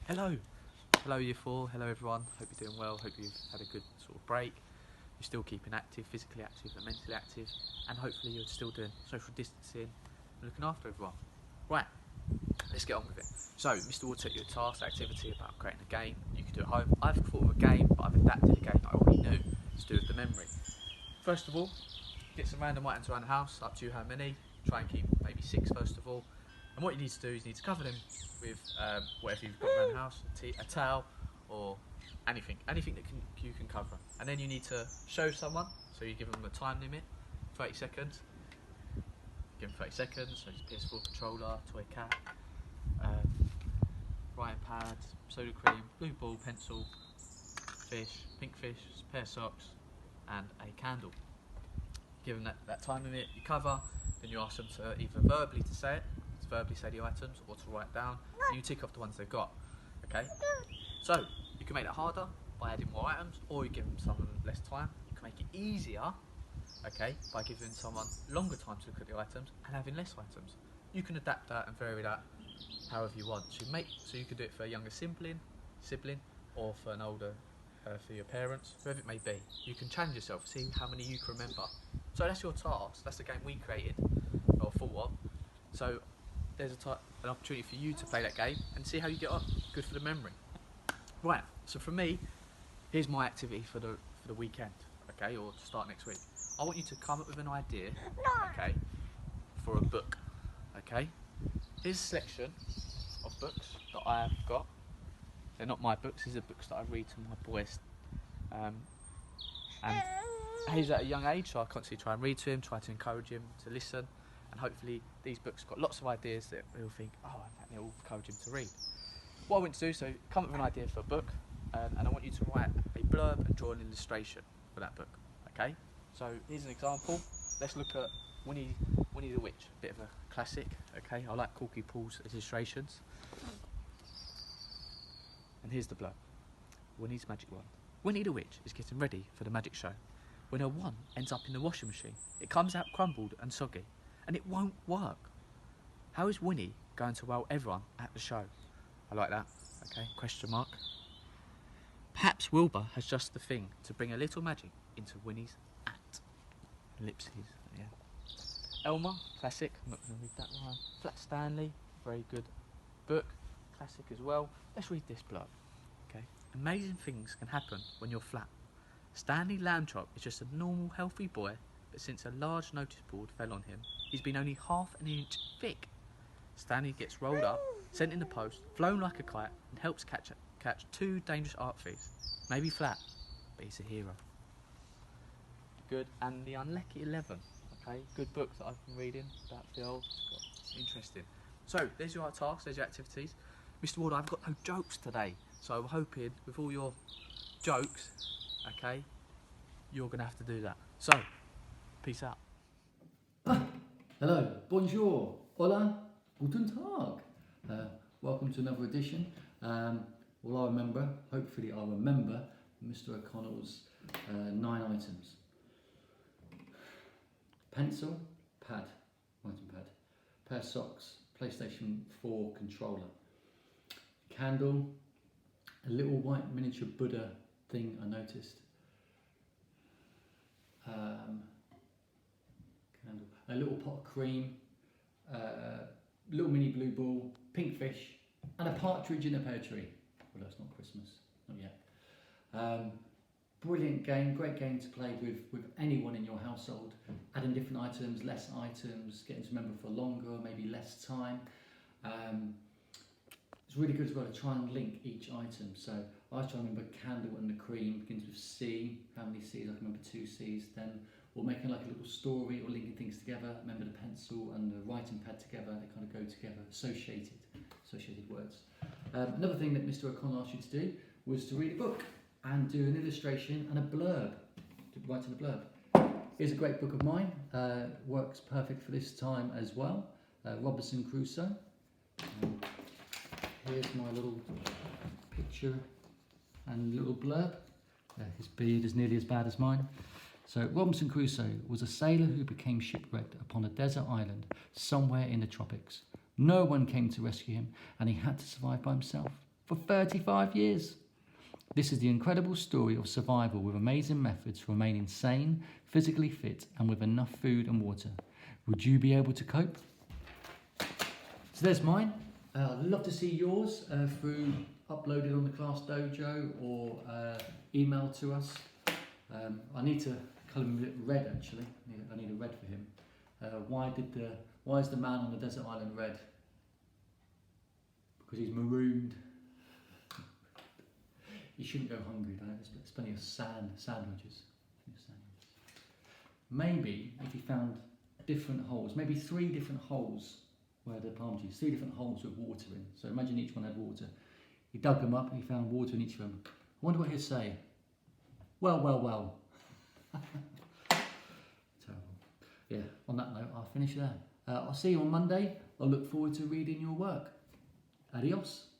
Hello, hello Year 4, hello everyone, hope you're doing well, hope you've had a good sort of break, you're still keeping active, physically active and mentally active, and hopefully you're still doing social distancing and looking after everyone. Right, let's get on with it. So, Mr. Ward set you a task, activity about creating a game you can do at home. I've thought of a game, but I've adapted a game that I already knew to do with the memory. First of all, get some random items around the house, up to you how many, try and keep maybe 6 first of all. And what you need to do is you need to cover them with whatever you've got around the house, a towel or anything that you can cover. And then you need to show someone, so you give them a time limit, 30 seconds. Give them 30 seconds, so it's PS4 controller, toy cat, writing pad, soda cream, blue ball, pencil, fish, pink fish, pair of socks and a candle. Give them that time limit, you cover, then you ask them to either verbally to say it, to verbally say the items, or to write down, and you tick off the ones they've got. Okay? So, you can make that harder by adding more items, or you give them someone less time. You can make it easier, okay, by giving someone longer time to look at the items and having less items. You can adapt that and vary that however you want. So you could do it for a younger sibling, or for an older, for your parents, whoever it may be. You can challenge yourself, see how many you can remember. So that's your task. That's the game we created or thought of. So there's an opportunity for you to play that game and see how you get on. Good for the memory. Right. So for me, here's my activity for the weekend. Okay, or to start next week. I want you to come up with an idea. Okay, for a book. Okay. Here's a selection of books that I have got. They're not my books. These are books that I read to my boys. And he's at a young age, so I constantly try and read to him, try to encourage him to listen, and hopefully these books got lots of ideas that he'll think, oh, and it'll encourage him to read. What I want to do, so come up with an idea for a book, and I want you to write a blurb and draw an illustration for that book. Okay? So here's an example. Let's look at Winnie the Witch, a bit of a classic. Okay, I like Corky Paul's illustrations. And here's the blurb. Winnie's magic wand. Winnie the Witch is getting ready for the magic show. When her wand ends up in the washing machine, it comes out crumbled and soggy, and it won't work. How is Winnie going to wow everyone at the show? I like that. Okay, question mark. Perhaps Wilbur has just the thing to bring a little magic into Winnie's hat. Ellipses, yeah. Elmer, classic. I'm not going to read that one. Flat Stanley, very good book. Classic as well. Let's read this blurb. Okay. Amazing things can happen when you're flat. Stanley Lambchop is just a normal, healthy boy, but since a large notice board fell on him, he's been only half an inch thick. Stanley gets rolled up, sent in the post, flown like a kite, and helps catch 2 dangerous art thieves. Maybe flat, but he's a hero. Good. And The Unlucky 11. Okay, good book that I've been reading about Phil. It's interesting. So there's your tasks, there's your activities. Mr. Ward, I've got no jokes today, so I'm hoping with all your jokes, okay, you're going to have to do that. So, peace out. Hello, bonjour, hola, guten Tag. Welcome to another edition. Well, hopefully I'll remember Mr. O'Connell's 9 items. Pencil, pad, writing pad, pair of socks, PlayStation 4 controller, candle, a little white miniature Buddha thing I noticed, candle, a little pot of cream, little mini blue ball, pink fish, and a partridge in a pear tree. Well, that's not Christmas, not yet. Brilliant game, great game to play with anyone in your household, adding different items, less items, getting to remember for longer, maybe less time. It's really good as well to try and link each item. So I was trying to remember candle and the cream, begins with C, how many C's, I can remember 2 C's, then or making like a little story or linking things together. Remember the pencil and the writing pad together, they kind of go together, associated words. Another thing that Mr. O'Connell asked you to do was to read a book and do an illustration and a blurb, to write in a blurb. Here's a great book of mine, works perfect for this time as well, Robinson Crusoe. Here's my little picture and little blurb. His beard is nearly as bad as mine. So Robinson Crusoe was a sailor who became shipwrecked upon a desert island somewhere in the tropics. No one came to rescue him and he had to survive by himself. for 35 years. This is the incredible story of survival with amazing methods for remaining sane, physically fit, and with enough food and water. Would you be able to cope? So there's mine. I'd love to see yours through uploaded on the Class Dojo or email to us. I need to colour him red actually. I need a red for him. Why is the man on the desert island red? Because he's marooned. You shouldn't go hungry, though. There's plenty of sandwiches. Maybe if he found different holes, maybe 3 different holes where the palm trees, 3 different holes with water in. So imagine each one had water. He dug them up and he found water in each of them. I wonder what he'd say. Well. Terrible. Yeah, on that note, I'll finish there. I'll see you on Monday. I look forward to reading your work. Adios.